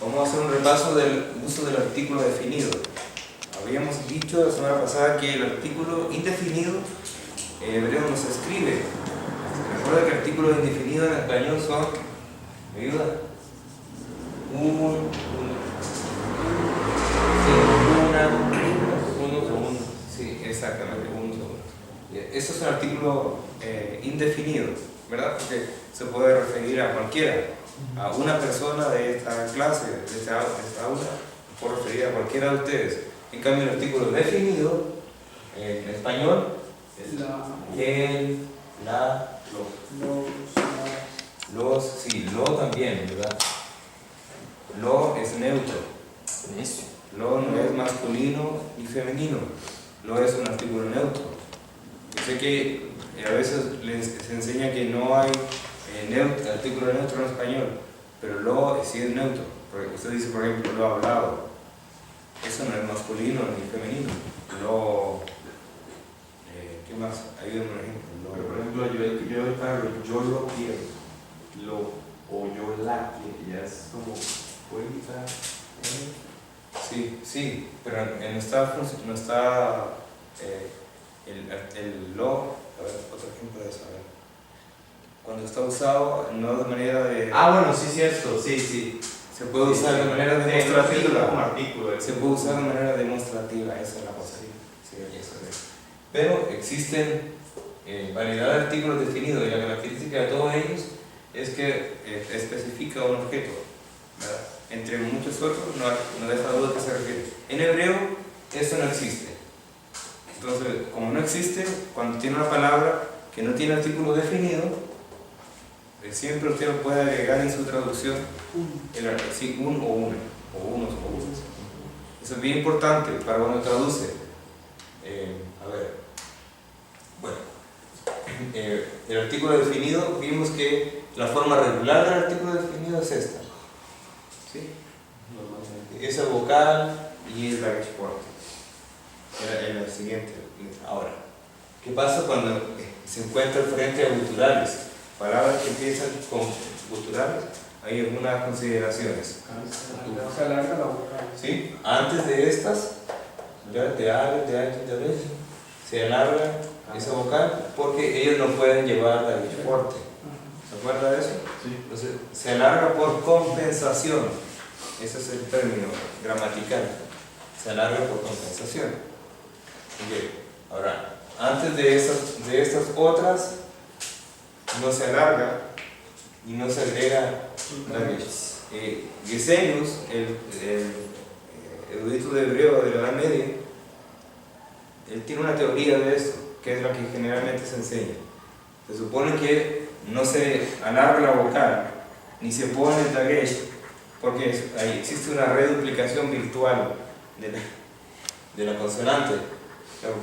Vamos a hacer un repaso del uso del artículo definido. Habíamos dicho la semana pasada que el artículo indefinido en hebreo no se escribe. Recuerda que artículos indefinidos en español son, ¿me ayuda? Uno, segundo. Sí, exactamente, uno segundo. Eso es un artículo indefinido, ¿verdad? Porque se puede referir a cualquiera, a una persona de esta clase, de esta aula, puedo referir a cualquiera de ustedes. En cambio, el artículo definido en español es el, la, los, sí, lo también, ¿verdad? Lo es neutro. Lo no es masculino ni femenino. Lo es un artículo neutro. Yo sé que a veces se enseña que no hay artículo neutro en español, pero lo sí es neutro. Porque usted dice, por ejemplo, lo hablado. Eso no es masculino ni femenino. Lo, ¿qué más? Ayúdenme un ejemplo. Pero, por ejemplo, yo lo quiero, o yo la quiero, ya es como, ¿puede quitar? Sí, pero no está el lo, a ver, otro ejemplo de eso, a ver. Cuando está usado no de manera de... Bueno, sí, cierto, sí. Se puede usar de manera demostrativa. Como artículo. Se puede usar de manera demostrativa, esa es la cosa. Sí, eso es. Pero existen variedad de artículos definidos y la característica de todos ellos es que especifica un objeto, ¿verdad? Entre muchos otros, no deja duda a qué se refiere. En hebreo, eso no existe. Entonces, como no existe, cuando tiene una palabra que no tiene artículo definido, siempre usted lo puede agregar en su traducción un o una, o unos o unas. Eso es bien importante para cuando traduce. Bueno, el artículo definido, vimos que la forma regular del artículo definido es esta. ¿Sí? Normalmente. Esa vocal y el export. En la siguiente. Ahora, ¿qué pasa cuando se encuentra frente a guturales? Palabras que empiezan con guturales, hay algunas consideraciones. Se alarga la vocal. ¿Sí? Antes de estas, de A, de H, de B, se alarga esa vocal porque ellos no pueden llevar la fuerte. ¿Se acuerda de eso? Sí. Entonces, se alarga por compensación. Ese es el término gramatical. Se alarga por compensación. Okay. Ahora, antes de estas otras, no se alarga y no se agrega la Gesenius, el erudito de hebreo de la Edad Media, él tiene una teoría de esto, que es la que generalmente se enseña. Se supone que no se alarga la vocal, ni se pone el dagesh, porque ahí existe una reduplicación virtual de la consonante.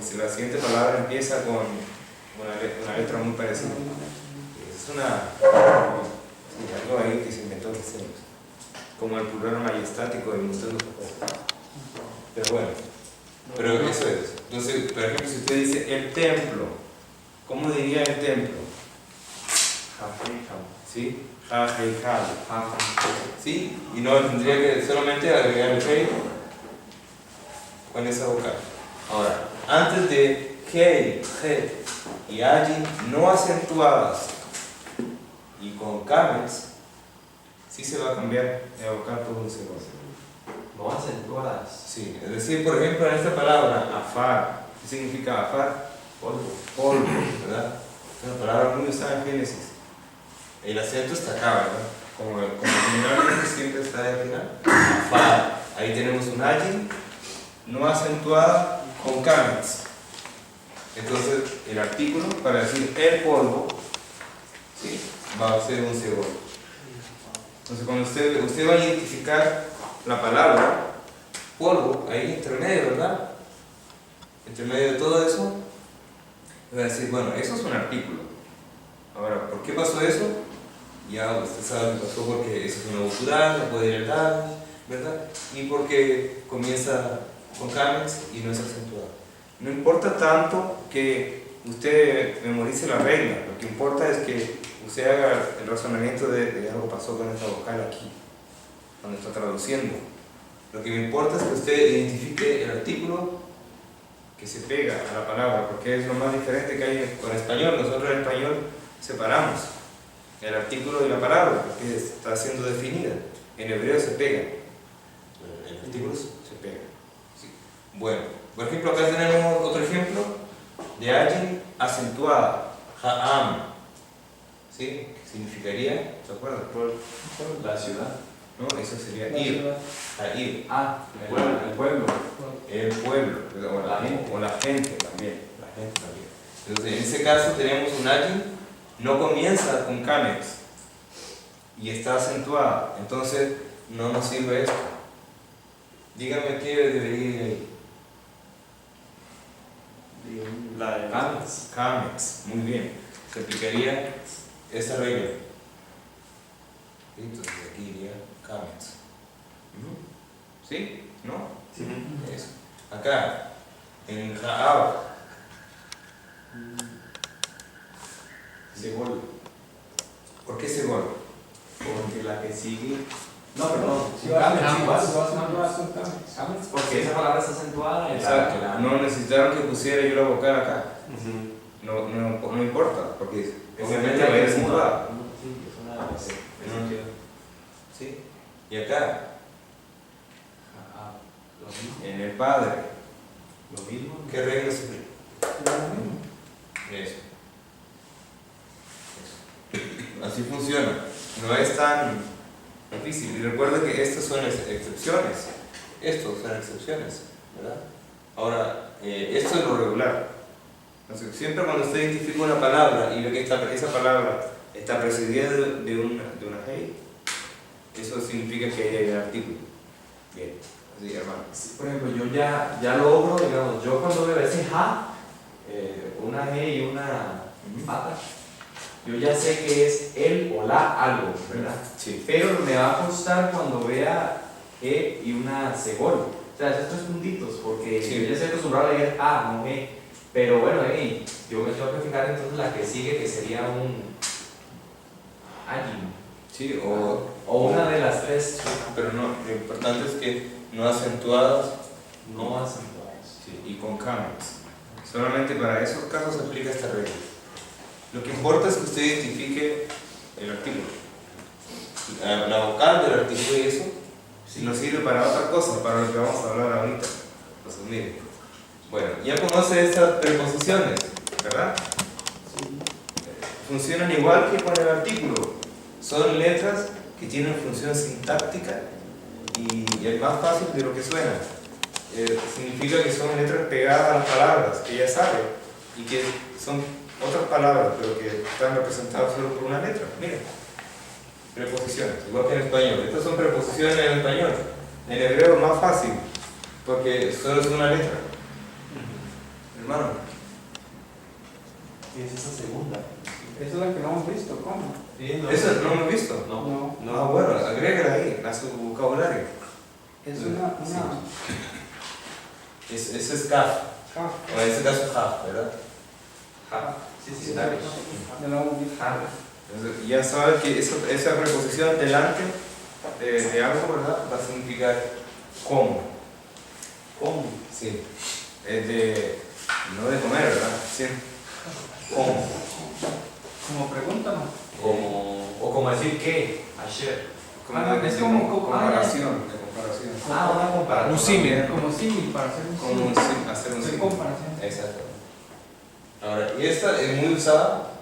Si la siguiente palabra empieza con una letra muy parecida. Es algo ahí que se inventó Gesenius, como el plural majestático de Nintendo. Pero bueno, pero eso es. Entonces, por ejemplo, si usted dice el templo, ¿cómo diría el templo? ¿Sí? ¿Sí? Y no tendría que solamente agregar el rey con esa vocal. Ahora, antes de Hei, He y Allí no acentuadas y con camels, sí se va a cambiar la vocal por un segundo. No acentuadas. Sí, es decir, por ejemplo, en esta palabra, afar, ¿qué significa afar? Polvo, ¿verdad? Es una palabra muy usada en Génesis. El acento está acá, ¿verdad? Como generalmente siempre está al final. Afar. Ahí tenemos un allí, no acentuada, con camels. Entonces, el artículo para decir el polvo, ¿sí?, va a ser un segundo. Entonces, cuando usted va a identificar la palabra polvo, ahí intermedio, ¿verdad? Entre medio de todo eso, va a decir, bueno, eso es un artículo. Ahora, ¿por qué pasó eso? Ya usted sabe que pasó porque eso es una gutural, no puede ir al lado, ¿verdad? Y porque comienza con camels y no es acentuado. No importa tanto que usted memorice la regla, lo que importa es que usted haga el razonamiento de algo pasó con esta vocal aquí. cuando está traduciendo. Lo que me importa es que usted identifique el artículo que se pega a la palabra, porque es lo más diferente que hay con español. Nosotros en español separamos el artículo y la palabra, porque está siendo definida. En hebreo se pega. El artículo se pega. Sí. Bueno, por ejemplo, acá tenemos otro ejemplo de alguien acentuada, ha'am. ¿Sí? ¿Qué significaría? ¿Se acuerdan? La ciudad. ¿No? Eso sería La ir. ciudad. Ha'ir. Ah, el pueblo. El pueblo. El pueblo, o la gente también. La gente también. Entonces, en ese caso tenemos un alguien, no comienza con camex y está acentuada. Entonces, no nos sirve esto. Dígame qué debería ir ahí. La de Camex. Camex, muy bien. Se aplicaría esa regla. Entonces, aquí iría camex. ¿Sí? ¿No? Sí. Eso. Acá, en Ha'ab. Segol. ¿Por qué Segol? Porque la que sigue. No, perdón. Si vas a Camex. Camex. Porque esa palabra está acentuada en Exacto. la. No necesitaron que pusiera yo la vocal acá. Ujú. No importa, porque obviamente Obviamente va a ir es acentuada. Sí, es una base. ¿Sí? Y acá, Lo mismo. en el Padre, Lo mismo. ¿qué regla se aplica? Eso. Así funciona. No es tan difícil. Y recuerda que estas son excepciones. Estos son excepciones, ¿verdad? Ahora, esto es lo regular. Entonces, siempre cuando usted identifica una palabra y ve que esa palabra está precedida de una hey, eso significa que ahí hay un artículo. Bien, así hermano. Sí, por ejemplo, yo ya logro, digamos, yo cuando veo ese ja, una G y una pata, yo ya sé que es el o la algo, ¿verdad? Sí. Pero me va a costar cuando vea E y una segol. O sea, esos tres puntitos, porque Sí. yo ya estoy acostumbrado a leer A, no G. Pero bueno, yo me tengo que fijar entonces la que sigue, que sería un allí. Sí, O una de las tres pero no, lo importante es que no acentuadas no acentuadas. sí, y con camex. Solamente para esos casos se aplica esta regla. Lo que importa es que usted identifique el artículo. La vocal del artículo y eso, si nos sirve para otra cosa, para lo que vamos a hablar ahorita. Entonces, miren. Bueno, ya conoce estas preposiciones, ¿verdad? Funcionan igual que con el artículo. Son letras que tienen función sintáctica y es más fácil de lo que suena. Significa que son letras pegadas a las palabras, que ya sabe, y que son otras palabras, pero que están representadas solo por una letra. Miren, preposiciones, igual que en español. Estas son preposiciones en español. En hebreo es más fácil, porque solo es una letra. Hermano, ¿Qué es esa segunda? Esa es la que no hemos visto, ¿cómo? eso no lo hemos visto. No. Ah, bueno, agrégala ahí a su vocabulario. Es una Eso es kaf, Kaf. o en este caso haf, ¿verdad? Sí, Ya no hemos visto. Entonces, ya sabes que esa preposición delante de algo, ¿verdad? Va a significar como. ¿Cómo? Sí. Es no de comer, ¿verdad? Sí. Como. Como pregunta, ¿no? O como decir que, ayer. Es como comparación. Una comparación. Un símil, como símil para hacer un Como símil. hacer un Hacer símil. comparación. Exacto. Ahora, y esta es muy usada,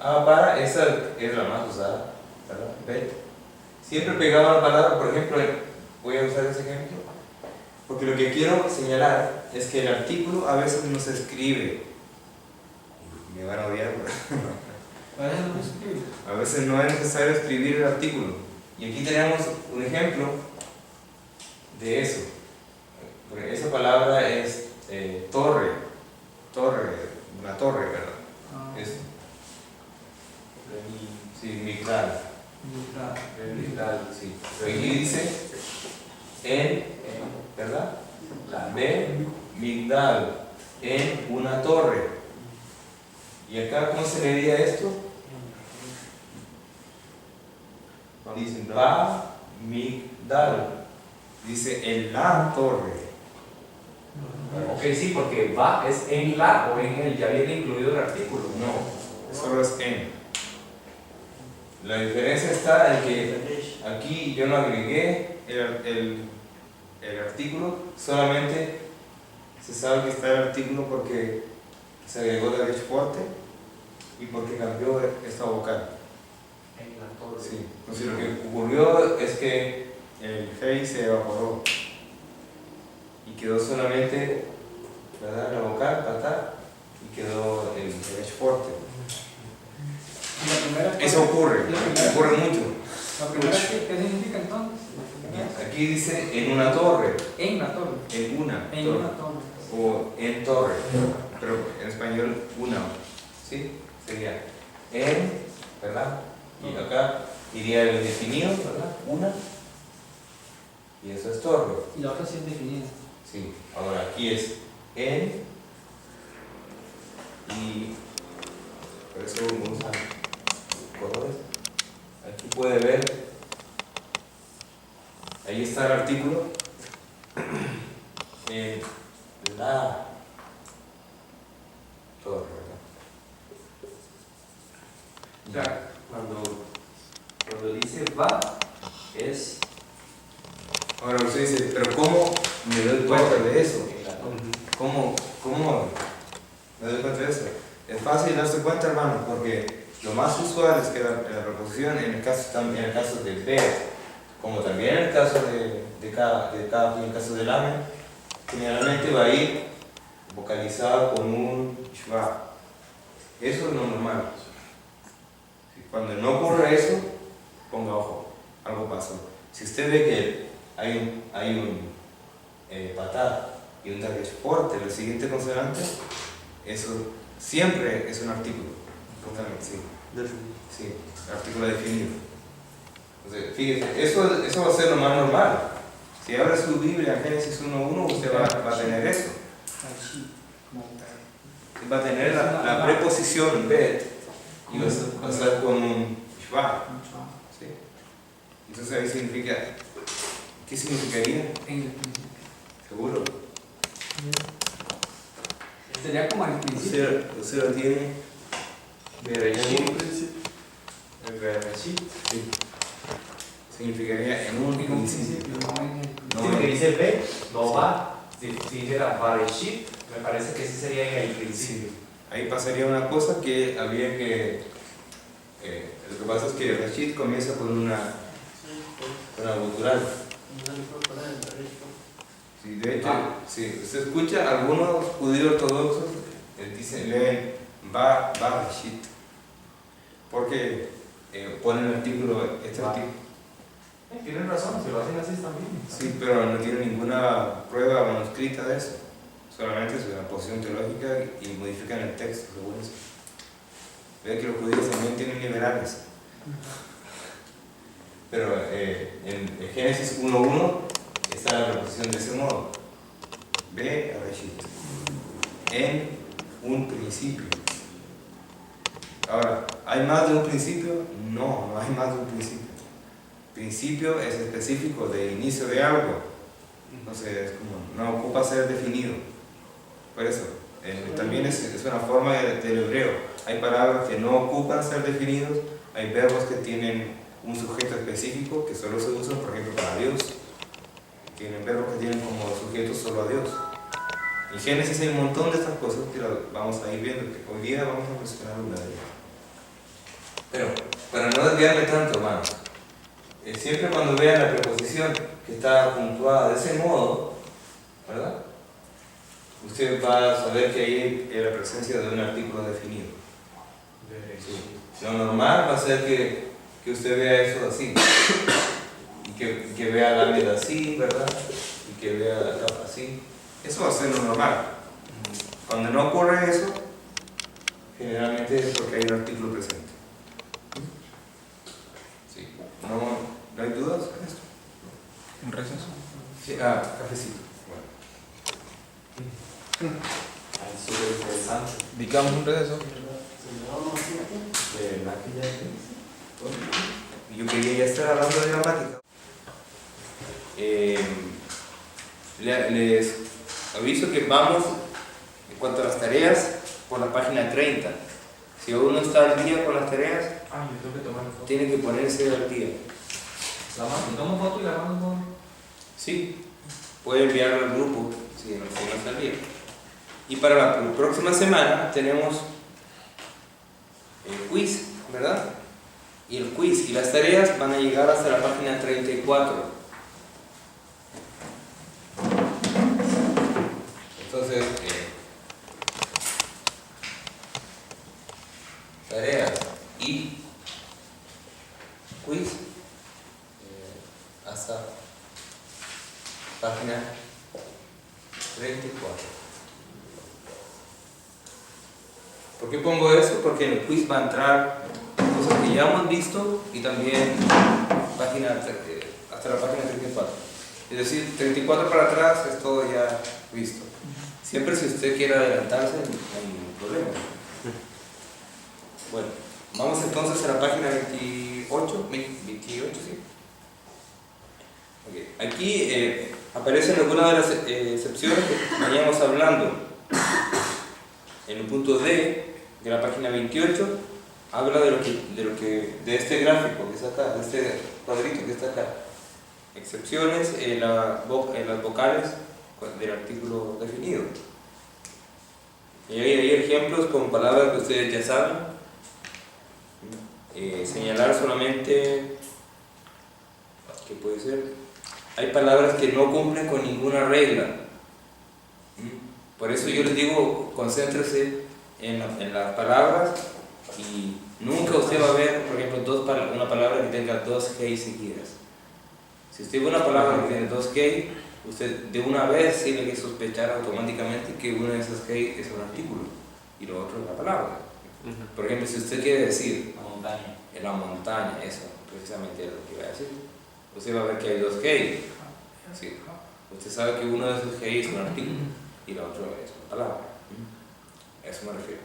esa es la más usada, ¿verdad? ¿Ve? Siempre pegaba la palabra, por ejemplo, voy a usar ese ejemplo, porque lo que quiero señalar es que el artículo a veces no se escribe. Me van a odiar, Para eso no escribe. a veces no es necesario escribir el artículo. Y aquí tenemos un ejemplo de eso. Porque esa palabra es torre, una torre, ¿verdad? Es, sí, migdal. Sí. Pero aquí dice ¿verdad? Migdal, en una torre. ¿Y acá cómo se leería esto? Dicen migdal. Dice en la torre. Ok, sí, porque va es en la o en el, ya viene incluido el artículo. No, solo es en. La diferencia está en que aquí yo no agregué el artículo, solamente se sabe que está el artículo porque se agregó el derecho fuerte y porque cambió esta vocal. En la torre. Sí. Entonces lo que ocurrió es que el hey se evaporó y quedó solamente, ¿verdad?, la vocal, patá, y quedó el derecho fuerte. Y la primera Eso ocurre mucho. La primera, ¿qué significa entonces? Aquí dice en una torre, En la torre. en una En torre, una torre. o en torre, pero en español una, ¿sí? Sería en, ¿verdad? Y acá iría el definido, ¿verdad? Una, y eso es torre. Y la otra sí es definida. Sí, ahora aquí es en, y por eso uno usa colores. Aquí puede ver, ahí está el artículo, en la torre, ¿verdad? O sea, cuando dice va, es Ahora usted dice, pero ¿cómo me doy cuenta de eso? en la torre. ¿Cómo me doy cuenta de eso? Es fácil darse cuenta, hermano, porque lo más usual es que la preposición, en el caso de ver, como también en el caso de cada en el caso del amen, generalmente va a ir vocalizado con un shva. Eso es lo normal. Cuando no ocurre eso, ponga ojo, algo pasó. Si usted ve que hay un patá y un target fuerte, el siguiente consonante, eso siempre es un artículo. Totalmente, sí. Sí, artículo definido. Entonces, fíjese, eso va a ser lo más normal. Si abre su Biblia en Génesis 1.1, usted va a tener eso. Va a tener la preposición bet y va a estar con un shva. ¿Sí? Entonces ahí significa, ¿qué significaría? En el principio. ¿Seguro? Sería como al principio. Usted lo tiene. El Bereshit. Sí. Significaría en un En un principio. principio, no en el No, Sí, porque dice ve, no va. Si dijera Bereshit, me parece que sí sería en el principio. sí. Ahí pasaría una cosa que habría que. Lo que pasa es que Rashid comienza con una gutural. Sí, de hecho, si usted escucha a algunos judíos ortodoxos, leen va Rashid, porque ponen el artículo, este artículo. Tienen razón, si lo hacen así también. Sí, pero no tiene ninguna prueba manuscrita de eso. Solamente es una posición teológica y modifican el texto, según eso. Ve que los judíos también tienen liberales. Pero en Génesis 1.1 está la preposición de ese modo. Ve a Reshit. En un principio. Ahora, ¿hay más de un principio? No, no hay más de un principio. Principio es específico de inicio de algo. Entonces, no ocupa ser definido. Por eso, también es una forma del hebreo. Hay palabras que no ocupan ser definidos, hay verbos que tienen un sujeto específico que solo se usan, por ejemplo, para Dios. Tienen verbos que tienen como sujeto solo a Dios. En Génesis hay un montón de estas cosas que vamos a ir viendo, que hoy día vamos a mencionar una de ellas. Pero, para no desviarme tanto, hermanos, siempre cuando vean la preposición que está puntuada de ese modo, ¿verdad?, usted va a saber que hay la presencia de un artículo definido. Sí. Lo normal va a ser que usted vea eso así, y que vea la vida así, ¿verdad?, y que vea la capa así. Eso va a ser lo normal. Cuando no ocurre eso, generalmente es porque hay un artículo presente. Sí. ¿No hay dudas con esto? ¿Un receso? Sí. Cafecito. Es súper interesante. Digamos un receso. De verdad que ya Yo quería ya estar hablando de gramática. Les aviso que vamos, en cuanto a las tareas, por la página 30. Si uno está al día con las tareas, Yo tengo que tomar foto. tiene que ponerse al día. La mando, tomo foto y la mando. Sí, puede enviarlo al grupo si no está al día. Y para la próxima semana tenemos el quiz, ¿verdad? Y el quiz y las tareas van a llegar hasta la página 34. Entonces, tareas y quiz hasta página 34. ¿Por qué pongo eso? Porque en el quiz va a entrar cosas que ya hemos visto y también hasta la página 34. Es decir, 34 para atrás es todo ya visto. Siempre si usted quiere adelantarse, no hay ningún problema. Bueno, vamos entonces a la página 28, sí. Okay. Aquí aparecen algunas de las excepciones que veníamos hablando. En el punto D de la página 28 habla de este gráfico que está acá, de este cuadrito que está acá. Excepciones en las vocales del artículo definido. Y hay ejemplos con palabras que ustedes ya saben. Señalar solamente, ¿qué puede ser? Hay palabras que no cumplen con ninguna regla. Por eso yo les digo, concéntrese en las palabras y nunca usted va a ver, por ejemplo, una palabra que tenga dos G seguidas. Si usted ve una palabra que tiene dos G, usted de una vez tiene que sospechar automáticamente que una de esas G es un artículo y lo otro es la palabra. Por ejemplo, si usted quiere decir La montaña. en la montaña, eso precisamente es lo que iba a decir, usted va a ver que hay dos G. Sí. Usted sabe que uno de esos G es un artículo y la otra es una palabra. A eso me refiero.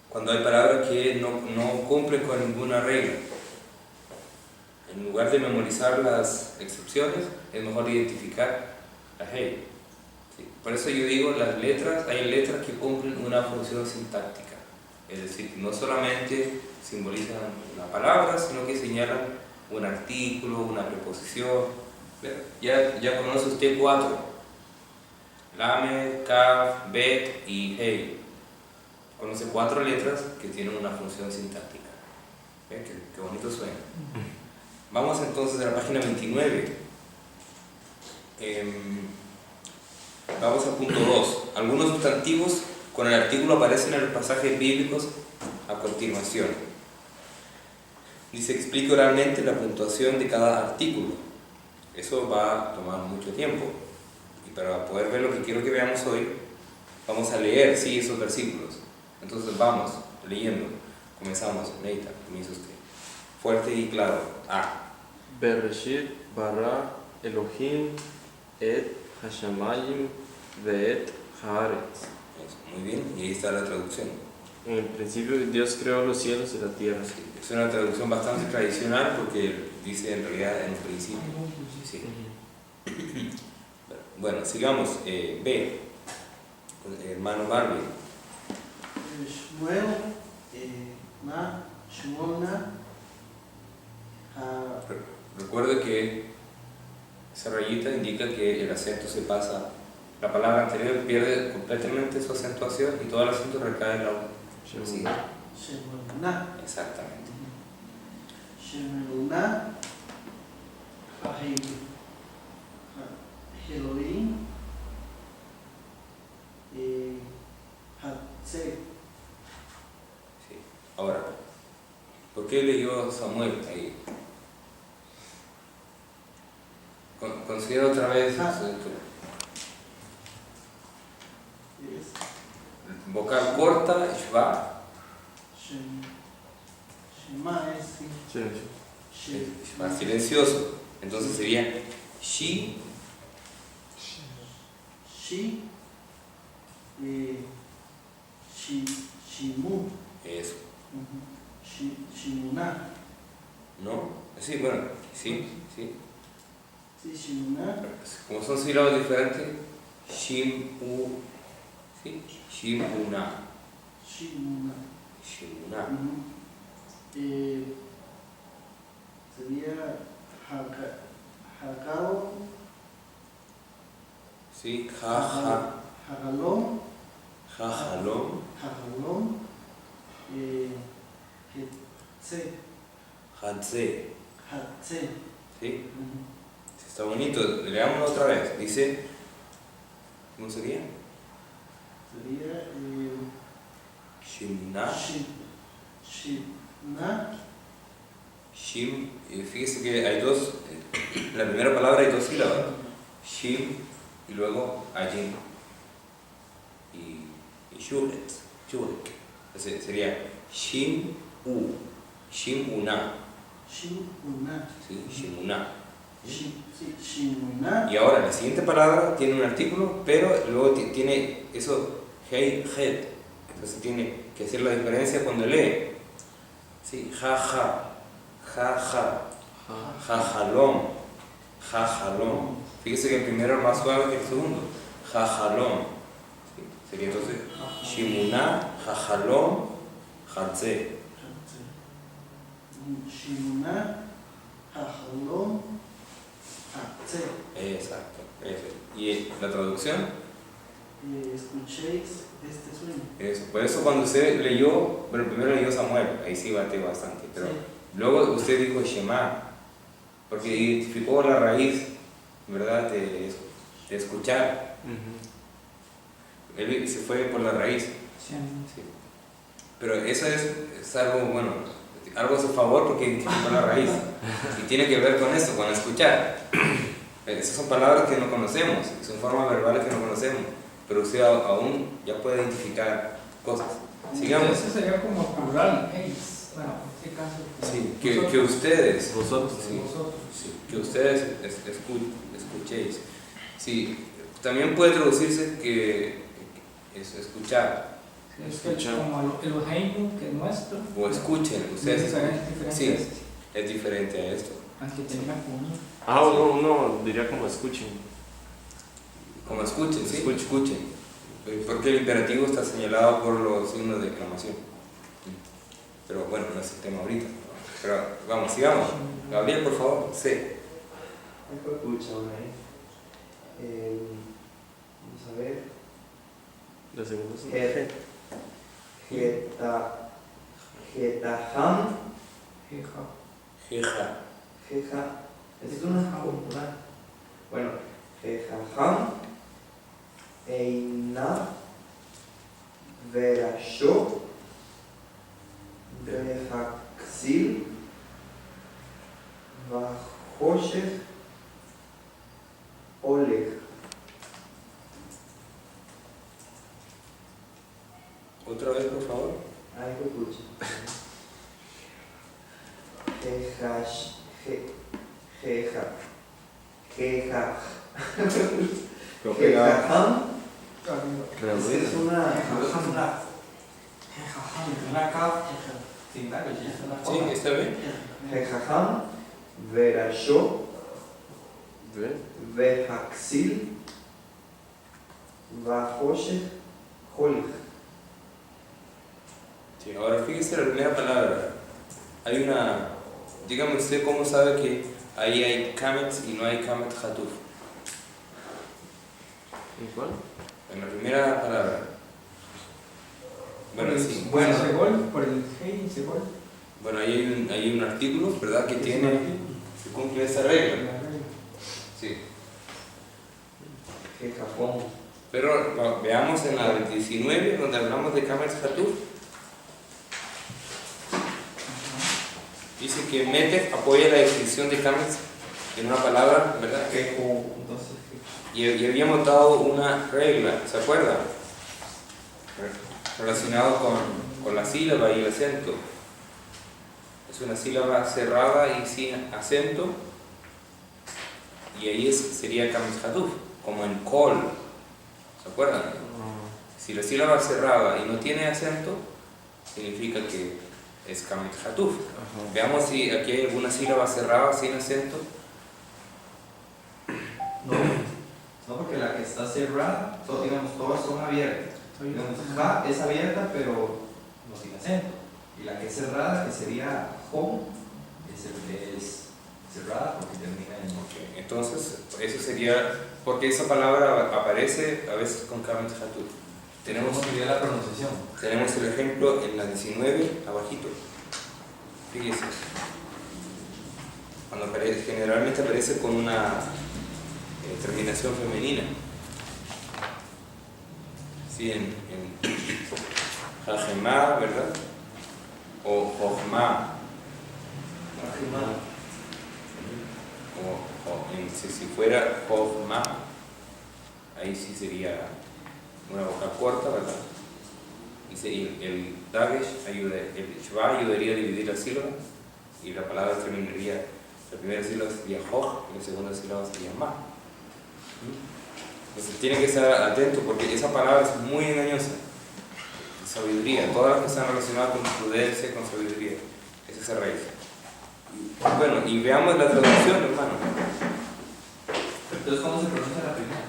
Cuando hay palabras que no cumplen con ninguna regla, en lugar de memorizar las excepciones, es mejor identificar la G. ¿Sí? Por eso yo digo, hay letras que cumplen una función sintáctica. Es decir, no solamente simbolizan una palabra, sino que señalan un artículo, una preposición. Ya conoce usted 4: Lamed, Kaf, Bet y Hey. Conoce 4 letras que tienen una función sintáctica. Qué bonito suena. Vamos entonces a la página 29. Vamos al punto 2. Algunos sustantivos con el artículo aparecen en los pasajes bíblicos a continuación. Dice: explica oralmente la puntuación de cada artículo. Eso va a tomar mucho tiempo. Y para poder ver lo que quiero que veamos hoy, vamos a leer, sí, esos versículos. Entonces vamos, leyendo. Comenzamos. Neita, comienza usted. Fuerte y claro. Bereshit bara Elohim et hashamayim ve'et haaretz. Muy bien, y ahí está la traducción. En el principio Dios creó los cielos y la tierra. Sí, es una traducción bastante tradicional porque dice en realidad en un principio. Sí. Bueno, sigamos. B. Hermano Barbie. Shmuel, Shmona. Recuerde que esa rayita indica que el acento se pasa. La palabra anterior pierde completamente su acentuación y todo el acento recae en la U. Sí. Shemona. Exactamente. Shemona. Elohim. Hatzeh. Sí. Ahora, ¿por qué leyó Samuel ahí? Considera otra vez vocal corta, shva. Shema es Shva, silencioso. Entonces sería shi. Shi. Shimu. Eso. Shimuna. ¿No? Sí, bueno, sí, sí. Sí, Shimuna. Como son sílabas diferentes, Shim-u, ¿sí? Shim-una. Shimuna. Shim-una. Sería Hakao. Sí, ja-ja. Hagalón. Ja-jalón. Hagalón. Hetze. Hatze. Hatze. ¿Sí? Está bonito. Leámoslo otra vez. Dice, ¿cómo sería? Sería Shimna. Shimna. Shim, fíjese que hay dos, en la primera palabra hay dos sílabas. Shim y luego Ajin. Y Shuret. Shurek. Sería Shim-u. Shim-una. Shimuna. Sí, Shimuna. Sí, Shimuna. Y ahora la siguiente palabra tiene un artículo, pero luego tiene eso, hei, het. Entonces tiene que hacer la diferencia cuando lee. Sí, ja-ja. Ja-ja. Ja-jalón. Ja-jalón. Fíjese que el primero es más suave que el segundo. Ja-jalón. Sí, sería entonces Shimuna, ja-jalón, Hatze. Shimuna. Hajalón. Hatze. Exacto. ¿Y la traducción? Escuchéis este sueño. Eso. Por eso cuando usted leyó, bueno, primero leyó Samuel, ahí sí bate bastante, pero Sí. luego usted dijo Shema, porque identificó la raíz, ¿verdad?, de escuchar. Él se fue por la raíz. Sí. Sí. Pero eso es algo, bueno, algo a su favor porque identificó la raíz. Y tiene que ver con eso, con escuchar. Esas son palabras que no conocemos, son formas verbales que no conocemos, pero usted aún ya puede identificar cosas. Sigamos. Eso sería como plural, eis. Bueno, en este caso. Sí, que ustedes, Vosotros. sí, Vosotros. sí, que ustedes escuchéis. Sí, también puede traducirse que es escuchar Es que como el Elohim, que es nuestro. o escuchen. Ustedes, Es diferente sí, a este, es diferente a esto. aunque tenga como Uno diría como escuchen. Como escuchen, sí, Escuchen. escuchen. Porque el imperativo está señalado por los signos de exclamación. Pero bueno, no es el tema ahorita. Pero vamos, sigamos. Gabriel, por favor, sí. Escucha, vamos a ver. La segunda es Getaham. Jeja. Jeja. Es una popular. Bueno, Jejaham. Eina. Verasho. Vehaxil. Vajoshech. Oleg. Otra vez, por favor. Ay, que escucha. Jejash. Jeja. Jeja. Jejaham. Es una. una capa. Sí, está bien. Jejaham. Verasho. ¿Ve? Vehaxil. Vajoshech. Oleg. Sí, ahora fíjese la primera palabra. Hay una. Dígame usted cómo sabe que ahí hay kamet y no hay kamet hatuf. ¿En cuál? En la primera palabra. Bueno, sí. Bueno, Segol, por el Hey, Segol. Bueno, ahí hay un artículo, ¿verdad? Que tiene. Que cumple esa regla. Sí. Jejahom. Pero veamos en la 19, donde hablamos de kamet hatuf. Dice que Metef apoya la definición de kamet en una palabra, ¿verdad? Entonces, Y habíamos dado una regla, ¿se acuerdan? Relacionado con la sílaba y el acento. Es una sílaba cerrada y sin acento. Y ahí sería kamet hatuf, como en kol. ¿Se acuerdan? Si la sílaba es cerrada y no tiene acento, significa que es kamet hatuf. Veamos si aquí hay alguna sílaba cerrada sin acento. porque la que está cerrada, digamos, todas son abiertas. Digamos, ja es abierta, pero no sin acento. Y la que es cerrada, que sería home, es cerrada porque termina en no. Ok, entonces, eso sería, porque esa palabra aparece a veces con Kamet Hatut. ¿Cómo sería la pronunciación? Tenemos el ejemplo en la 19, abajito. Fíjese. Cuando aparece, generalmente aparece con una terminación femenina. Sí, en Jajemá, ¿verdad? O Jojma. Si fuera Jojma, ahí sí sería una vocal corta, ¿verdad? Y el Dagesh el Shva ayudaría a dividir la sílaba y la palabra terminaría, la primera sílaba sería Joj y la segunda sílaba sería Ma. Entonces tiene que estar atento porque esa palabra es muy engañosa. Sabiduría, todas las que están relacionadas con prudencia, con sabiduría, es esa raíz. Bueno, y veamos la traducción, hermano. Entonces, ¿cómo se pronuncia la primera?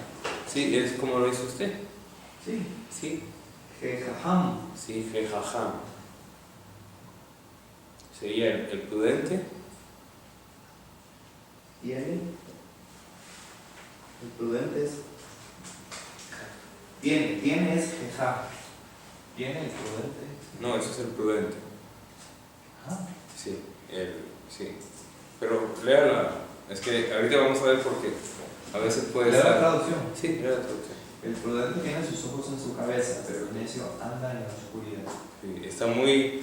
Sí, es como lo hizo usted. Sí. Sí. Jejajam. Sí, Jejajam. Sería el prudente. ¿Y él? El prudente es. Tiene es jeja. Tiene el prudente. No, eso es el prudente. Ah. Sí, sí. Pero léala. Es que ahorita vamos a ver por qué. A veces puede ¿Lea ser. la traducción? Sí, lea la traducción. El prudente tiene sus ojos en su cabeza, pero el necio anda en la oscuridad. Sí, está muy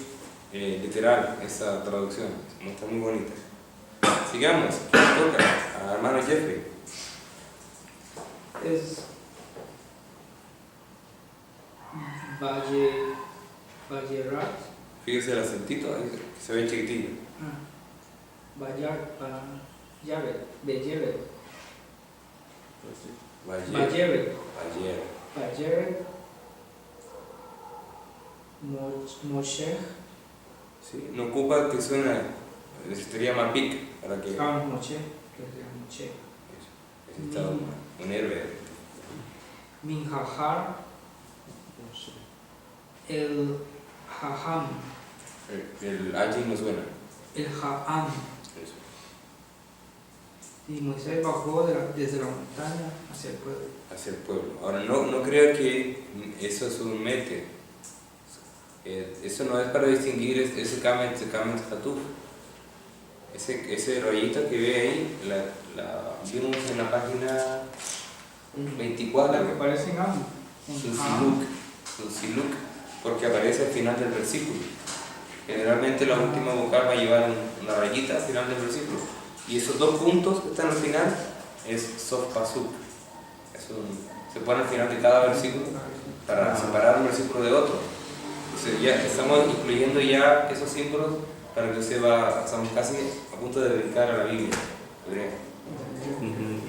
literal esta traducción. Está muy bonita. Sigamos. Toca a hermano Jeffrey. Es Vallerat. Fíjese el acentito ahí, que se ve chiquitillo. Belleret. Valle. Moshe. Sí, no ocupa que suene, necesitaría más pic para que Moshe. necesita un herbe. Minjahar. El Haham. El allí no suena. El Ha'am. Eso. Y Moisés bajó desde la montaña hacia el pueblo. Hacia el pueblo. Ahora, no crea que eso es un mete. Eso no es para distinguir ese Kamet Hatuf. Ese rayito que ve ahí, la vimos en la página 24. La que parece en Am. Sulsiluk, porque aparece al final del versículo. Generalmente la última vocal va a llevar una rayita al final del versículo. Y esos dos puntos que están al final es Sof Pasuk. Se pone al final de cada versículo para separar un versículo de otro. Entonces ya estamos incluyendo ya esos símbolos para que estamos casi a punto de dedicar a la Biblia.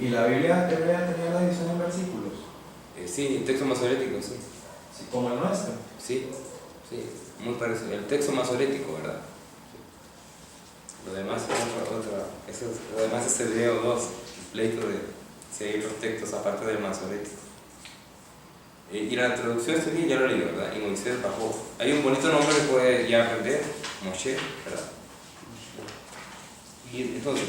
¿Y la Biblia hebrea tenía la división en versículos? Sí, el texto masorético, sí. Sí, como el nuestro. Sí, muy parecido. El texto masorético, ¿verdad? Lo demás es lo demás es Hebreo 2, el pleito de si hay otros textos aparte del masorético. Y la traducción sería, ya lo leí, ¿verdad? Y Moisés bajó. Hay un bonito nombre que puede ya aprender, Moshe, ¿verdad? Y entonces,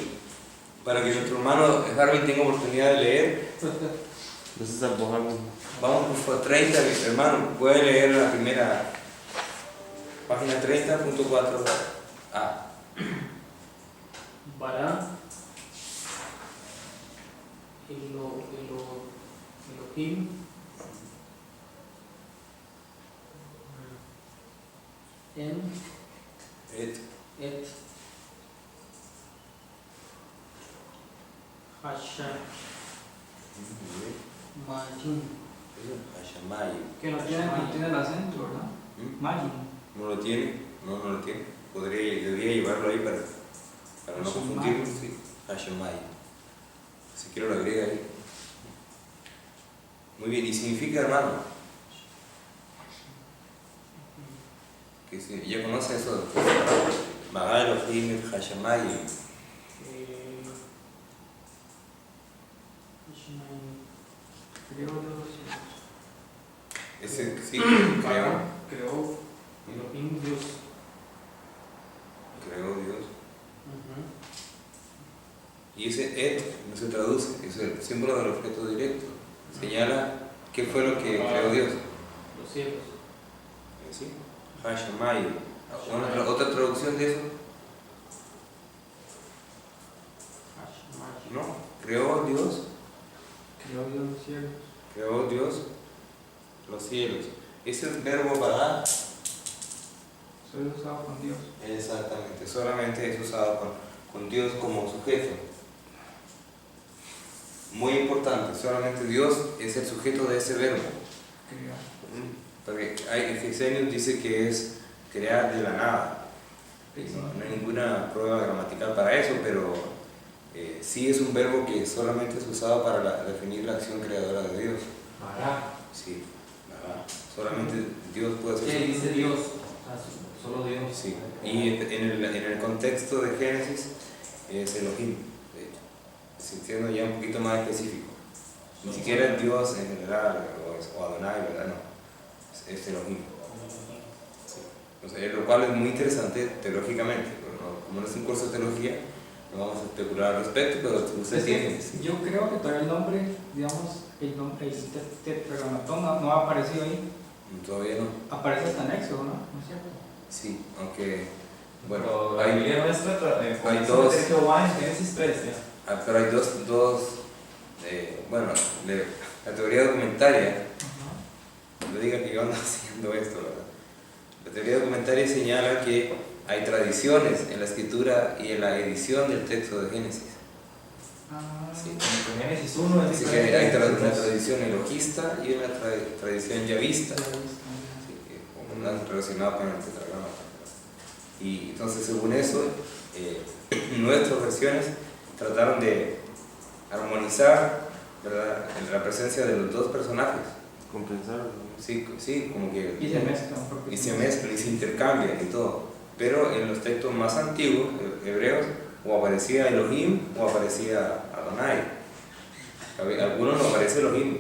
para que nuestro hermano Harvey tenga oportunidad de leer, Entonces albojamos. vamos por 30, hermano, puede leer la primera página 30.4a. Bará. Elohim. Et. Majin. Hashamayim. Que no tiene el acento, ¿verdad? Majin. ¿No lo tiene? No lo tiene. Debería llevarlo ahí para no confundirlo. Sí. Hashamayim. Si quiero lo agrega ahí. Muy bien, y significa hermano. Que si, ya conoce eso. Magal Elohim et Hashamayim. Creó Dios los cielos. Ese sí, creó. Creó Elohim Dios. Creó Dios. Ujú. Y ese et no se traduce, es el símbolo del objeto directo. Señala qué fue lo que creó Dios. Los cielos. ¿Sí? Hashemayim. ¿Otra traducción de eso? No. Creó Dios. Creó Dios los cielos. Creó Dios los cielos. Ese es el verbo para. Soy usado con Dios. Exactamente. Solamente es usado con Dios como sujeto. Muy importante. Solamente Dios es el sujeto de ese verbo. Crear. Porque hay Efesios dice que es crear de la nada. No hay ninguna prueba gramatical para eso, pero sí es un verbo que solamente es usado para definir la acción creadora de Dios. Para. Sí, solamente Dios puede hacer ¿Qué eso. dice Dios? Solo Dios. Sí, y en el contexto de Génesis es Elohim, de hecho, siendo ya un poquito más específico. Ni siquiera es Dios en general, o Adonai, ¿verdad? No, es Elohim. Sí. O sea, lo cual es muy interesante teológicamente, pero no, como no es un curso de teología, no vamos a especular al respecto, pero usted tiene. Sí. Yo creo que todavía el nombre, digamos, el tetragrammatón no ha aparecido ahí. Todavía no. Aparece hasta en Éxodo, ¿no? ¿No es cierto? Sí, aunque, bueno, Pero la hay, Biblia nuestra hay dos. de Jehová en Génesis 3, ¿ya? pero hay dos bueno, la teoría documentaria, Ajá. no diga que yo ando haciendo esto, ¿verdad? La teoría documentaria señala que hay tradiciones en la escritura y en la edición del texto de Génesis. Ah, Sí. En Génesis 1 es Así que diferente. hay una tradición elogista y una tradición yavista, ya he visto. sí, que están relacionadas con el tetragrama. Y entonces, según eso, nuestras versiones trataron de armonizar, ¿verdad?, la presencia de los dos personajes. Compensarlo. Sí, como que. Y se mezclan. Porque Y se mezclan y se intercambian y todo. Pero en los textos más antiguos, hebreos, o aparecía Elohim o aparecía Adonai. Algunos no aparece Elohim,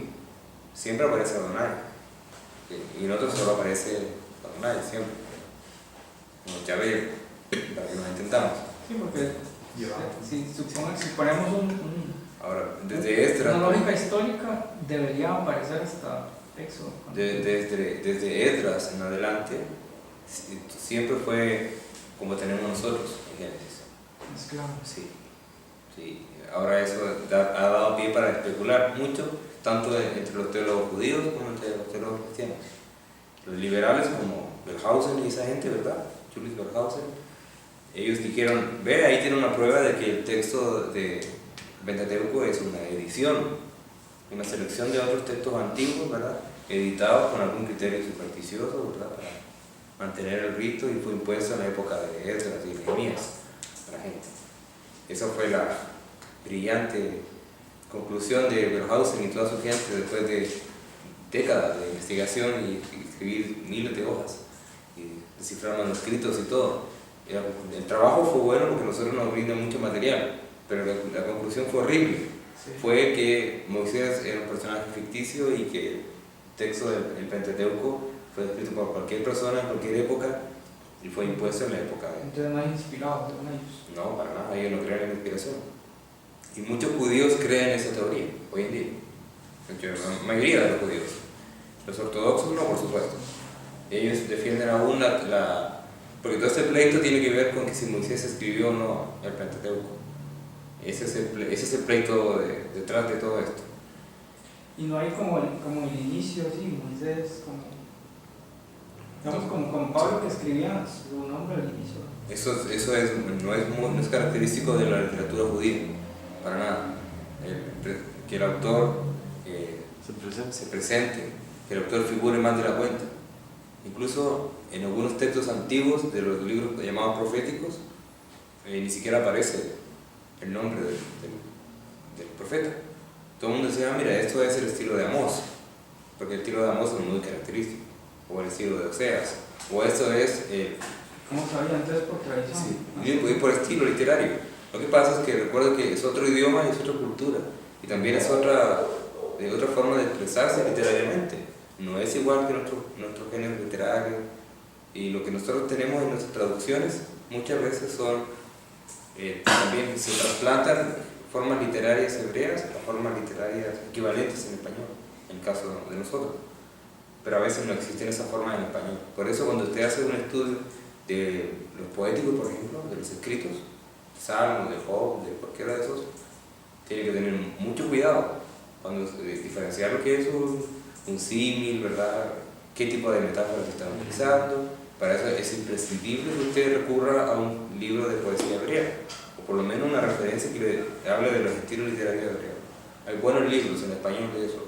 siempre aparece Adonai. Y en otros solo aparece Adonai, siempre. Como Yahvé, para que nos intentamos. Sí, porque si ponemos Ahora, desde Esdras, una lógica histórica, debería aparecer hasta Éxodo. desde Esdras en adelante, siempre fue como tenemos nosotros en Génesis. Mezclado. Sí. Ahora eso ha dado pie para especular mucho, tanto entre los teólogos judíos como entre los teólogos cristianos. Los liberales como Wellhausen y esa gente, ¿verdad? Julius Wellhausen, ellos dijeron, ve, ahí tiene una prueba de que el texto de Pentateuco es una edición, una selección de otros textos antiguos, ¿verdad?, editados con algún criterio supersticioso, ¿verdad?, para mantener el rito, y fue impuesto en la época de Esdras y Nehemías a la gente. Esa fue la brillante conclusión de Wellhausen y toda su gente después de décadas de investigación y escribir miles de hojas y descifrar manuscritos y todo. El trabajo fue bueno porque nosotros nos brinda mucho material, pero la conclusión fue horrible. Sí. Fue que Moisés era un personaje ficticio y que el texto del Pentateuco fue escrito por cualquier persona en cualquier época y fue impuesto en la época de... Entonces no hay inspirados en ellos. No, para nada, ellos no creen en la inspiración. Y muchos judíos creen en esa teoría, hoy en día. La mayoría de los judíos. Los ortodoxos no, por supuesto. Ellos defienden aún porque todo este pleito tiene que ver con que si Moisés escribió o no el Pentateuco. Ese es el pleito detrás de todo esto. Y no hay como el inicio, sí, Moisés, digamos como Pablo que escribía su nombre al inicio. Eso no es característico de la literatura judía, para nada. Que el autor se presente, que el autor figure más de la cuenta. Incluso en algunos textos antiguos de los libros llamados proféticos, ni siquiera aparece el nombre del profeta. Todo el mundo decía, mira, esto es el estilo de Amós, porque el estilo de Amós es muy característico, o el estilo de Oseas, o esto es... ¿Cómo sabía entonces por tradición? Sí, y por estilo literario. Lo que pasa es que recuerdo que es otro idioma y es otra cultura, y también es otra forma de expresión. expresarse literariamente. No es igual que nuestro género literario, y lo que nosotros tenemos en nuestras traducciones muchas veces son, también se trasplantan formas literarias hebreas a formas literarias equivalentes en español, en el caso de nosotros, pero a veces no existen esas formas en español. Por eso cuando usted hace un estudio de los poéticos, por ejemplo, de los escritos, de Salmo, de Job, de cualquiera de esos, tiene que tener mucho cuidado cuando diferenciar lo que es un símil, ¿verdad? Qué tipo de metáforas se están utilizando. Para eso es imprescindible que usted recurra a un libro de poesía hebrea, o por lo menos una referencia que le hable de los estilos literarios hebreos. Hay buenos libros en español de eso,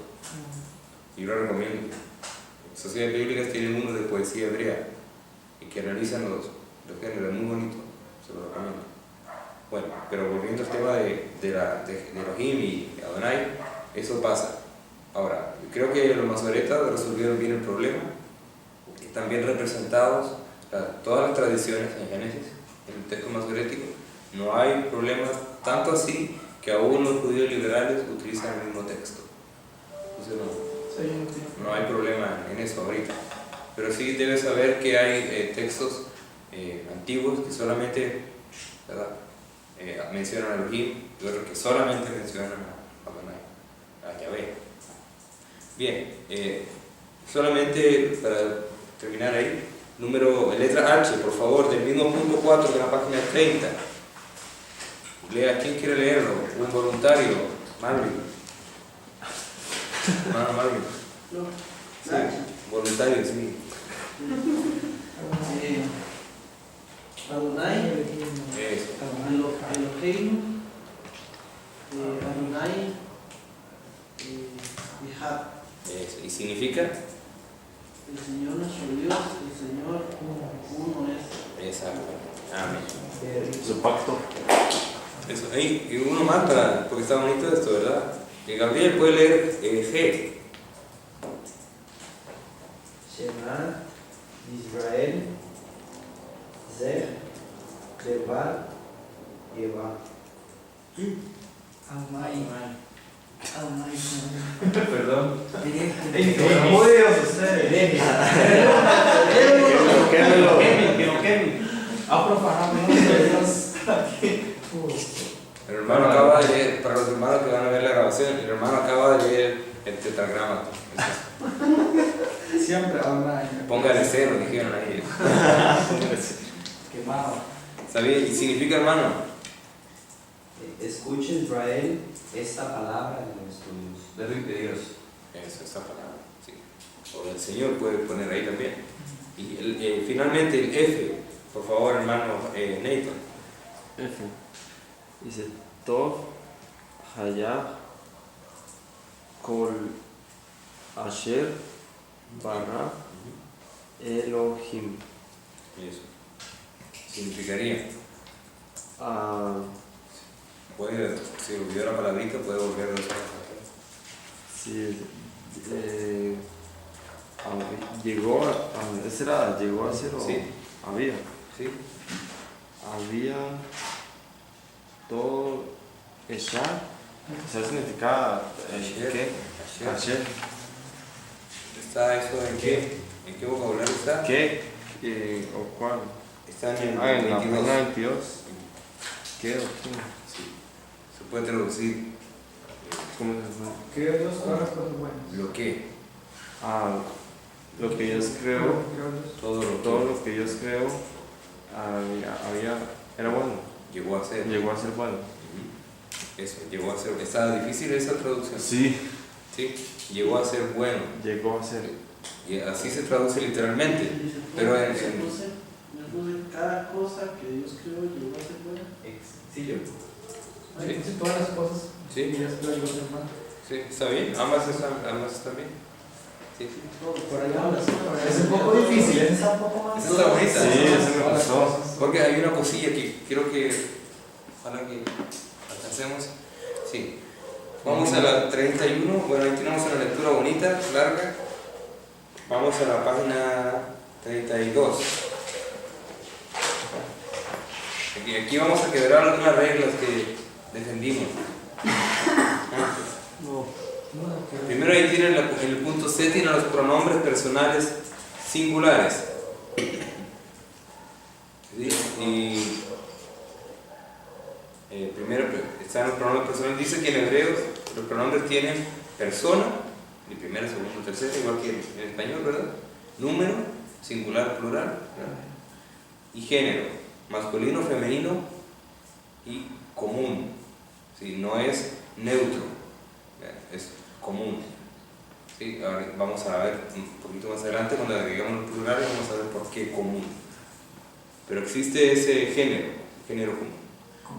y yo lo recomiendo. Sociedades bíblicas tienen uno de poesía hebrea y que analizan los géneros, muy bonito, se lo recomiendo. Bueno, pero volviendo al tema de Elohim y Adonai, eso pasa. Ahora, creo que los masoretas resolvieron bien el problema, están bien representados todas las tradiciones en Génesis, en el texto masorético. No hay problemas, tanto así que aún los judíos liberales utilizan el mismo texto. Entonces no hay problema en eso ahorita. Pero sí debes saber que hay textos antiguos que solamente, ¿verdad?, mencionan a Elohim, y otros que solamente mencionan a Adonai, a Yahvé. Bien, solamente para terminar ahí, letra H, por favor, del mismo punto 4 de la página 30. Lea, ¿quién quiere leerlo? Un voluntario, Marvin. Hermano Marvin. No. Sí, voluntario, sí. Adonai, Eso. Eloheinu, Adonai, Echad. Eso. ¿Y significa? El Señor nuestro Dios, el Señor uno es. Exacto. Amén. Su pacto. Eso. Y uno más porque está bonito esto, ¿verdad? Gabriel puede leer G. Shema, Israel, Zeh, Devar, Yeva. Perdón. ¿Cómo Dios ustedes? Ha profanado el nombre de Dios. El hermano acaba de leer, para los hermanos que van a ver la grabación, el hermano acaba de leer el tetragrama. Siempre habla. Póngale cero, dijeron ahí. Quemado. ¿Sabía? ¿Y significa, hermano? Escuche Israel esta palabra de nuestro Dios. De Dios. Eso, esa palabra. Sí. O el Señor puede poner ahí también. Y finalmente el F, por favor, hermano Nathan. F. Dice Tov, Hayah, Kol, Asher, Barra, Elohim. Eso. Significaría. Puede, si olvidó la palabrita, puede volver a usar. Sí, llegó a ser o Sí. había. ¿Sí? Había todo echar. ¿Sabes significa qué? Asher. ¿Está eso en qué? ¿En qué vocabulario está? ¿Qué? ¿O cuál? Está en el En la 22. página 22. ¿Qué o quién? Sí. Se puede traducir ¿Cómo se llama? Creo Dios todas las cosas buenas. lo que, Lo que Dios creó, Creo Dios. todo lo que Dios creó, era bueno, llegó a ser. llegó a ser bueno. Ujú. Eso, llegó a ser. Está difícil esa traducción. Sí, Sí, llegó a ser bueno. llegó a ser. Y así se traduce literalmente. Pero en- Después de cada cosa que Dios creó llegó a ser buena. Sí, yo. Entonces todas las cosas. Sí. Y Dios las hermano. Sí, está bien. Ambas están bien. Sí, sí. Por allá hablas. Es un poco difícil, está un poco más. Esa está bonita. Sí, ese me gustó. Porque hay una cosilla que quiero que, ojalá que alcancemos. Sí. Vamos a la 31. Bueno, ahí tenemos una lectura bonita, larga. Vamos a la página 32. Aquí vamos a quebrar algunas reglas que defendimos antes. No. Primero ahí tienen en el punto C, tienen los pronombres personales singulares. ¿Sí? Y primero están los pronombres personales. Dice que en hebreo los pronombres tienen persona, y primero, segundo, tercero, igual que en español, ¿verdad? Número, singular, plural, ¿verdad? Y género, masculino, femenino y común. ¿Sí? No es neutro, ¿verdad? Es común. ¿Sí? Ahora vamos a ver un poquito más adelante, cuando agregamos los plurales, vamos a ver por qué común. Pero existe ese género común.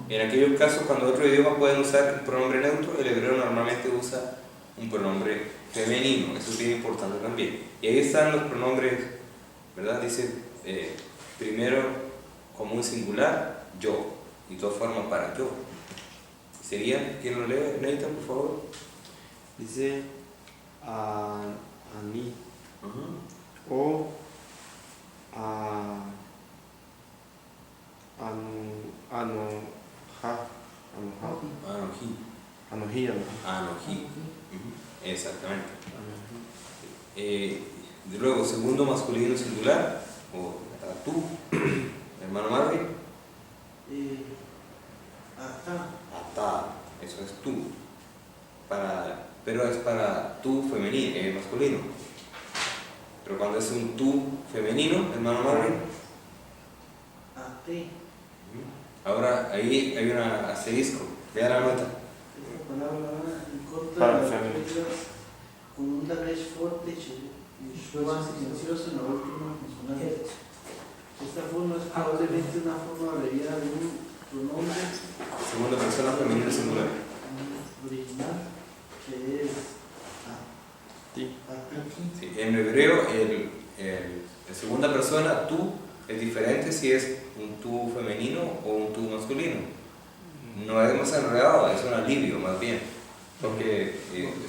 En aquellos casos, cuando otro idioma pueden usar el pronombre neutro, el hebreo normalmente usa un pronombre femenino. Eso es bien importante también. Y ahí están los pronombres, ¿verdad? Dice primero común singular, yo. Y todas formas para yo. ¿Sería? ¿Quién lo lee? Nathan, por favor. Dice ani o anoji. Exactamente. Luego, segundo masculino singular, o tú, hermano Marvin. Ata, eso es tú. Pero es para tú femenino, masculino. Pero cuando es un tú femenino, hermano Marvin. Ahora ahí hay un asterisco. Vea la nota. Esta palabra corta Para las femenino. letras con un daresh fuerte y más silencioso en la última consonante. Esta forma es probablemente una forma abreviada de un pronombre Segunda persona femenino singular. original que es Ti. Sí, en hebreo, el segunda persona, tú, es diferente si es un tú femenino o un tú masculino. No es más enredado, es un alivio más bien. Porque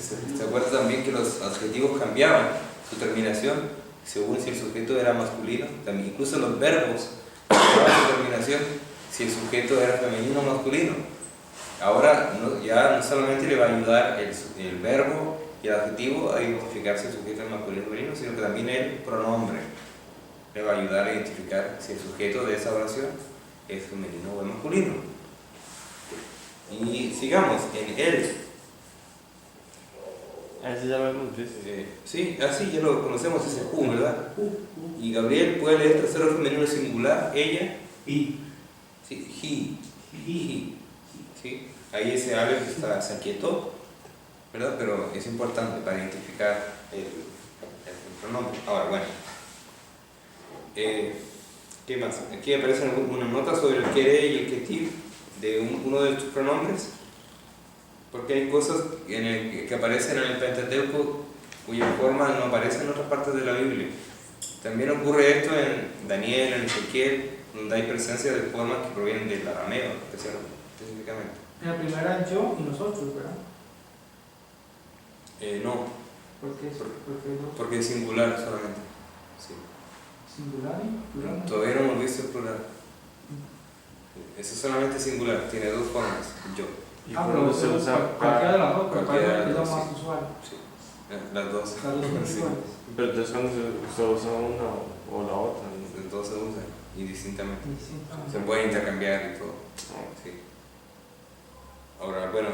se acuerda también que los adjetivos cambiaban su terminación según si el sujeto era masculino. También, incluso los verbos cambiaban su terminación si el sujeto era femenino o masculino. Ahora ya no solamente le va a ayudar el verbo y el adjetivo a identificar si el sujeto es masculino o femenino, sino que también el pronombre le va a ayudar a identificar si el sujeto de esa oración es femenino o es masculino. Y sigamos, en él. Ese ya lo hemos visto. Sí, así ya lo conocemos, ese Q, ¿verdad? Y Gabriel puede leer tercero femenino singular, ella. Y. Sí, he. ¿Sí? Ahí ese ave se aquietó, ¿verdad? Pero es importante para identificar el pronombre. Ahora, bueno. ¿Qué más? Aquí aparecen algunas notas sobre el querer y el ketiv de uno de estos pronombres, porque hay cosas que aparecen en el Pentateuco cuya forma no aparece en otras partes de la Biblia. También ocurre esto en Daniel, en Ezequiel, donde hay presencia de formas que provienen del arameo, específicamente. En la primera yo y nosotros, ¿verdad? No, Porque es porque es singular solamente. Sí. singular y plural. Todavía no hemos visto el plural. Eso es solamente singular, tiene dos formas, yo. Y Pero cuando se usa cualquiera de las dos, cualquiera de es lo las más dos, usual. Sí. Las dos. Las dos son Sí. iguales. Pero entonces cuando se usa una o la otra. Las dos se usan indistintamente. Distintamente. Se pueden intercambiar y todo. Sí. Ahora, bueno,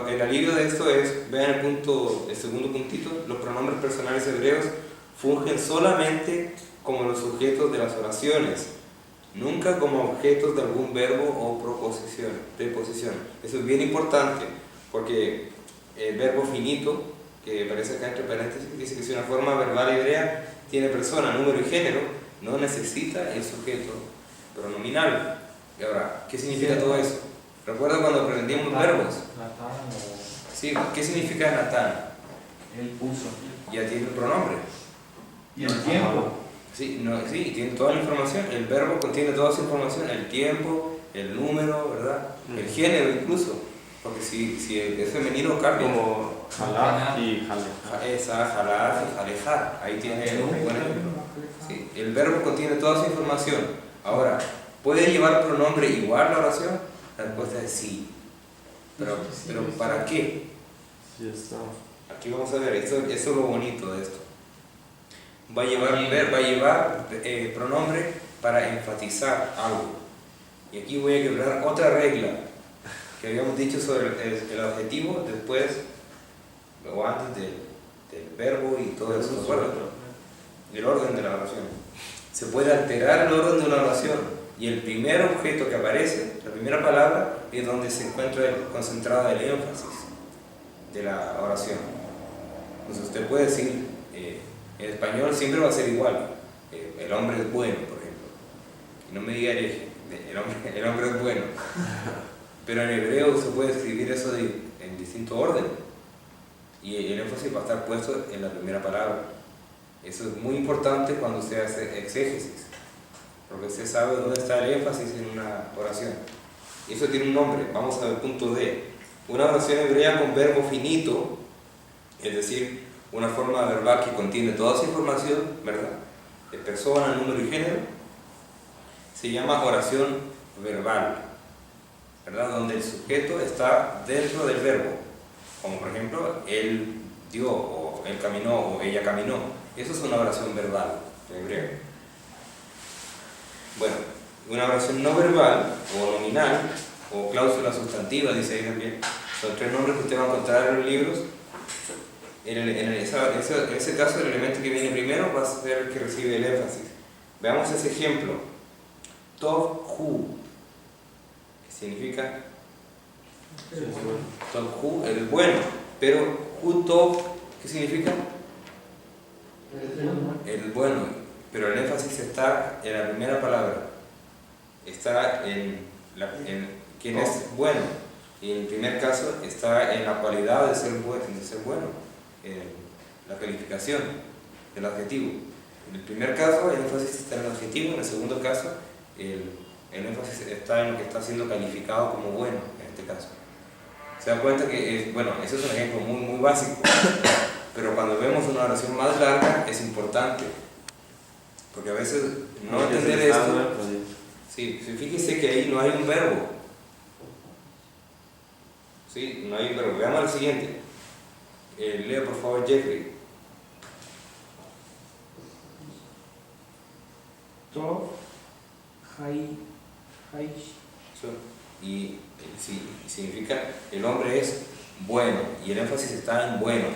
el alivio de esto es, vean el segundo puntito, los pronombres personales hebreos fungen solamente como los sujetos de las oraciones, nunca como objetos de algún verbo o preposición. Eso es bien importante, porque el verbo finito, que aparece acá entre paréntesis, dice que si una forma verbal hebrea tiene persona, número y género, no necesita el sujeto pronominal. Y ahora, ¿qué significa todo eso? ¿Recuerda cuando aprendimos verbos? Sí, ¿qué significa Natán? Él puso. Ya tiene el pronombre. Y el tiempo. Sí, tiene toda la información. El verbo contiene toda esa información, el tiempo, el número, ¿verdad? El género incluso. Porque si es femenino cambia. Como jalá y jale. Esa, jalar y jalejar. Ahí tiene un buen ejemplo. Sí, el verbo contiene toda esa información. Ahora, ¿puede llevar pronombre igual la oración? La respuesta es sí. Pero ¿para qué? Ya está. Aquí vamos a ver, esto es lo bonito de esto. Va a llevar pronombre para enfatizar algo. Y aquí voy a quebrar otra regla que habíamos dicho sobre el adjetivo después o antes del verbo y todo eso, ¿de acuerdo? El orden de la oración. Se puede alterar el orden de una oración y el primer objeto que aparece, la primera palabra, es donde se encuentra concentrada el énfasis de la oración. Entonces usted puede decir, en español siempre va a ser igual, el hombre es bueno, por ejemplo. Y no me diga hereje, el hombre es bueno. Pero en hebreo se puede escribir eso en distinto orden. Y el énfasis va a estar puesto en la primera palabra. Eso es muy importante cuando usted hace exégesis, porque usted sabe dónde está el énfasis en una oración. Y eso tiene un nombre, vamos a ver el punto D. Una oración hebrea con verbo finito, es decir, una forma verbal que contiene toda esa información, ¿verdad?, de persona, número y género, se llama oración verbal, ¿verdad?, donde el sujeto está dentro del verbo, como por ejemplo, él dio, o él caminó, o ella caminó. Eso es una oración verbal en hebreo. Bueno, una oración no verbal, o nominal, o cláusula sustantiva, dice ahí también, son tres nombres que usted va a encontrar en los libros. En ese caso, el elemento que viene primero va a ser el que recibe el énfasis. Veamos ese ejemplo. Tov hu significa Tov hu, el bueno, pero hu tov, ¿qué significa? El bueno, pero el énfasis está en la primera palabra, está en quién es bueno, y en el primer caso está en la cualidad de ser bueno, en la calificación del adjetivo. En el primer caso el énfasis está en el adjetivo, en el segundo caso el énfasis está en lo que está siendo calificado como bueno, en este caso. Se da cuenta que, bueno, ese es un ejemplo muy, muy básico, pero cuando vemos una oración más larga es importante, porque a veces no entender esto. Sí, fíjese que ahí no hay un verbo. Sí, no hay un verbo. Veamos el siguiente. Lea por favor Jeffrey. Tov, Haish. Y significa el hombre es bueno, y el énfasis está en bueno.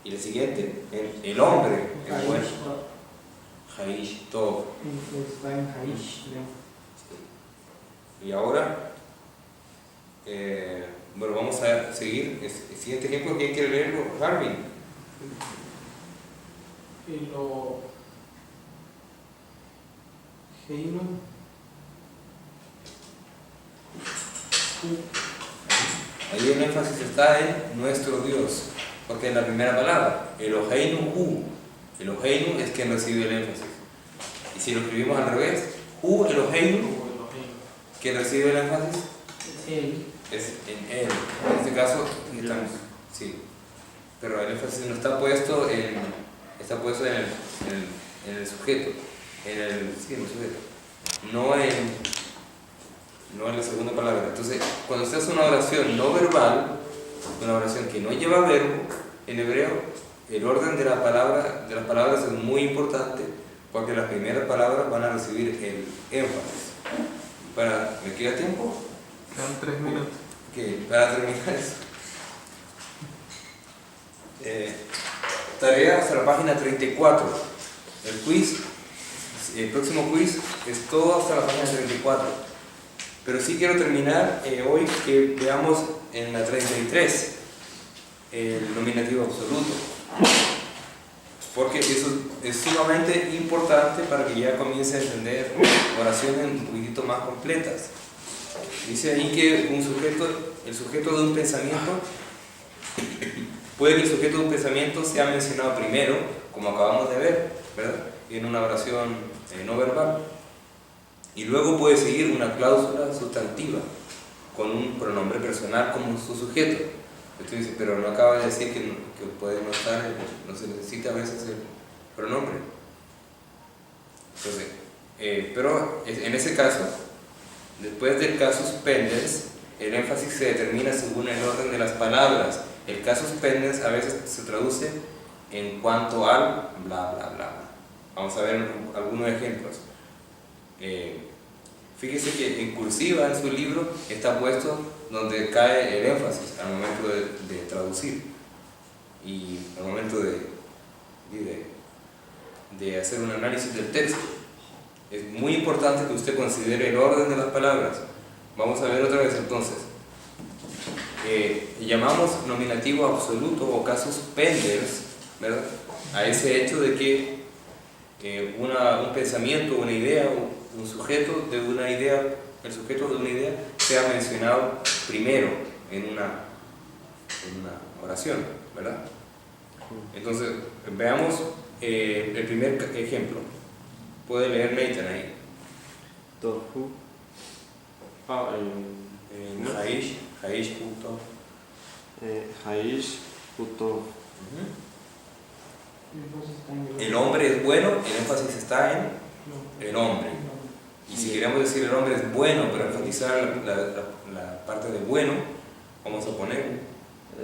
Y el siguiente, el hombre es bueno. Haish Tov. Está en Haish. Y ahora, bueno, vamos a seguir. El siguiente ejemplo, ¿quién quiere leerlo? Harvey. Y lo Heino. Ahí el énfasis está en nuestro Dios, porque es la primera palabra. Eloheinu hu. Eloheinu es quien recibe el énfasis. Y si lo escribimos al revés, hu Eloheinu, quien recibe el énfasis Él. es en él. En este caso, estamos, sí. Pero el énfasis no está puesto está puesto en el sujeto, en el sujeto, no en la segunda palabra. Entonces, cuando usted hace una oración no verbal, una oración que no lleva verbo, en hebreo, el orden de las palabras es muy importante, porque las primeras palabras van a recibir el énfasis. ¿Me queda tiempo? Quedan 3 minutos. Ok, para terminar eso. Tarea hasta la página 34. El quiz, el próximo quiz es todo hasta la página 34. Pero sí quiero terminar hoy que veamos en la 33 el nominativo absoluto, porque eso es sumamente importante para que ya comience a entender oraciones un poquitito más completas. Dice ahí que el sujeto de un pensamiento, puede que el sujeto de un pensamiento sea mencionado primero, como acabamos de ver, ¿verdad?, en una oración no verbal, y luego puede seguir una cláusula sustantiva con un pronombre personal como su sujeto. Usted dice, pero no acaba de decir que puede no estar, no se necesita a veces el pronombre. Entonces, pero en ese caso, después del casus pendens, el énfasis se determina según el orden de las palabras El casus pendens a veces se traduce en cuanto al bla bla bla. Vamos a ver algunos ejemplos. Fíjese que en cursiva en su libro está puesto donde cae el énfasis al momento de traducir y al momento de hacer un análisis del texto. Es muy importante que usted considere el orden de las palabras. Vamos a ver otra vez entonces. Llamamos nominativo absoluto o casus pendens, ¿verdad?, a ese hecho de que un pensamiento, una idea, un sujeto de una idea, el sujeto de una idea sea mencionado primero en una oración, ¿verdad? Entonces, veamos el primer ejemplo. Puede leer Nathan ahí. Tohu. Haish punto. Haish punto. El hombre es bueno, el énfasis está en el hombre. Y si queremos decir el hombre es bueno, pero enfatizar la parte de bueno, vamos a poner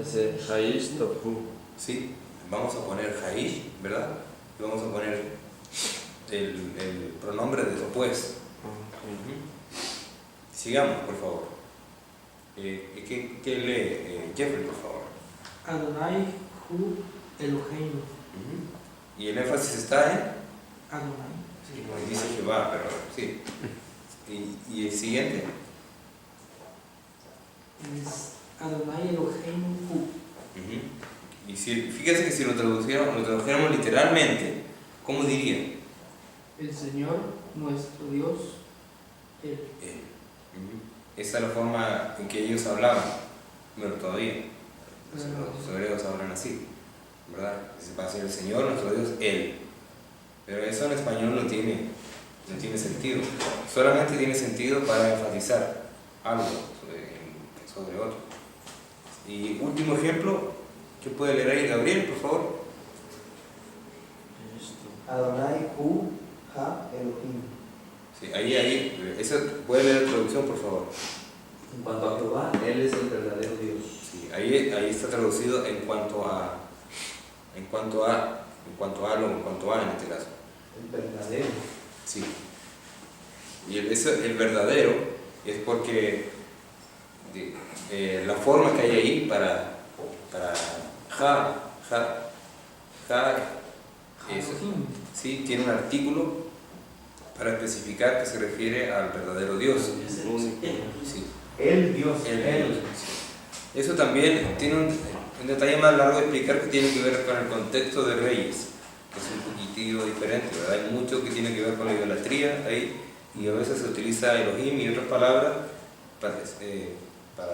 Ese Haish tohu. ¿sí? Vamos a poner Haish, ¿verdad? Y vamos a poner el pronombre después. Sigamos, por favor. ¿Qué lee Jeffrey, por favor? Adonai hu Eloheinu. Y el énfasis está en Adonai. dice Jehová, pero sí. Y el siguiente Es Adonai Eloheinu hu. y fíjense que si lo tradujéramos literalmente, ¿cómo diría? El Señor nuestro Dios, Él. Esa es la forma en que ellos hablaban, bueno, todavía los hebreos hablan así, ¿verdad? Va a ser el Señor nuestro Dios, Él. Pero eso en español no tiene sentido, solamente tiene sentido para enfatizar algo sobre otro. Y último ejemplo, ¿qué puede leer ahí Gabriel, por favor? Adonai hu ha Elohim. Sí, ahí, esa puede leer la traducción, por favor. En cuanto a Jehová, Él es el verdadero Dios. Sí, ahí está traducido en cuanto a en cuanto a en este caso. El verdadero. Sí. Y el verdadero es porque la forma que hay ahí para sí, tiene un artículo para especificar que se refiere al verdadero Dios. Sí. El Dios. Él. Eso también tiene un detalle más largo de explicar que tiene que ver con el contexto de Reyes, que es un poquitito diferente, ¿verdad? Hay mucho que tiene que ver con la idolatría ahí, y a veces se utiliza Elohim y otras palabras para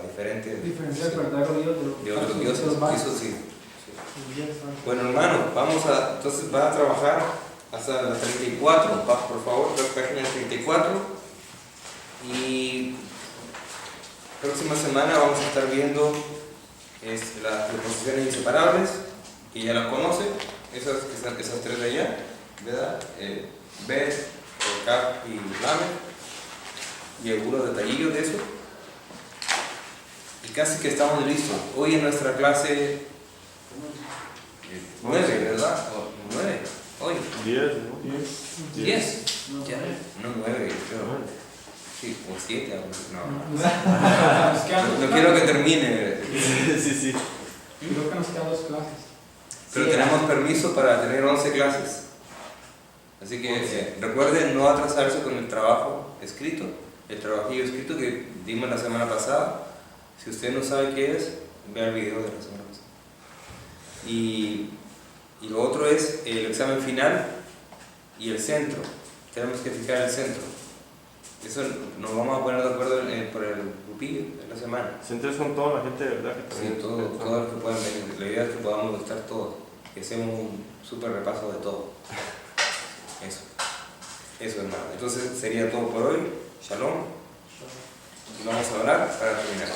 diferentes Diferenciar el verdadero Dios de otros dioses. Eso sí. Sí. Bueno, hermanos, entonces va a trabajar hasta la 34, por favor, la página 34, y próxima semana vamos a estar viendo las preposiciones inseparables, que ya las conocen, esas tres de allá, ¿verdad? Bet, Kaf y Lamed, y algunos detallillos de eso. Y casi que estamos listos. Hoy en nuestra clase 9, ¿verdad? 9, hoy. 10, ¿no? 10. Ya, no 9, creo. Sí, o 7, no quiero que termine. Sí. Creo que nos quedan 2 clases. Pero tenemos permiso para tener 11 clases. Así que recuerden no atrasarse con el trabajo escrito, el trabajillo escrito que dimos la semana pasada. Si usted no sabe qué es, vea el video de la semana pasada. Y lo otro es el examen final y el centro. Tenemos que fijar el centro. Eso nos vamos a poner de acuerdo por el grupillo de la semana. Centres con toda la gente de verdad que también. Sí, todos los que puedan venir. La idea es que podamos estar todos, que hacemos un súper repaso de todo. Eso, hermano. Entonces sería todo por hoy. Shalom. Y vamos a orar para terminar.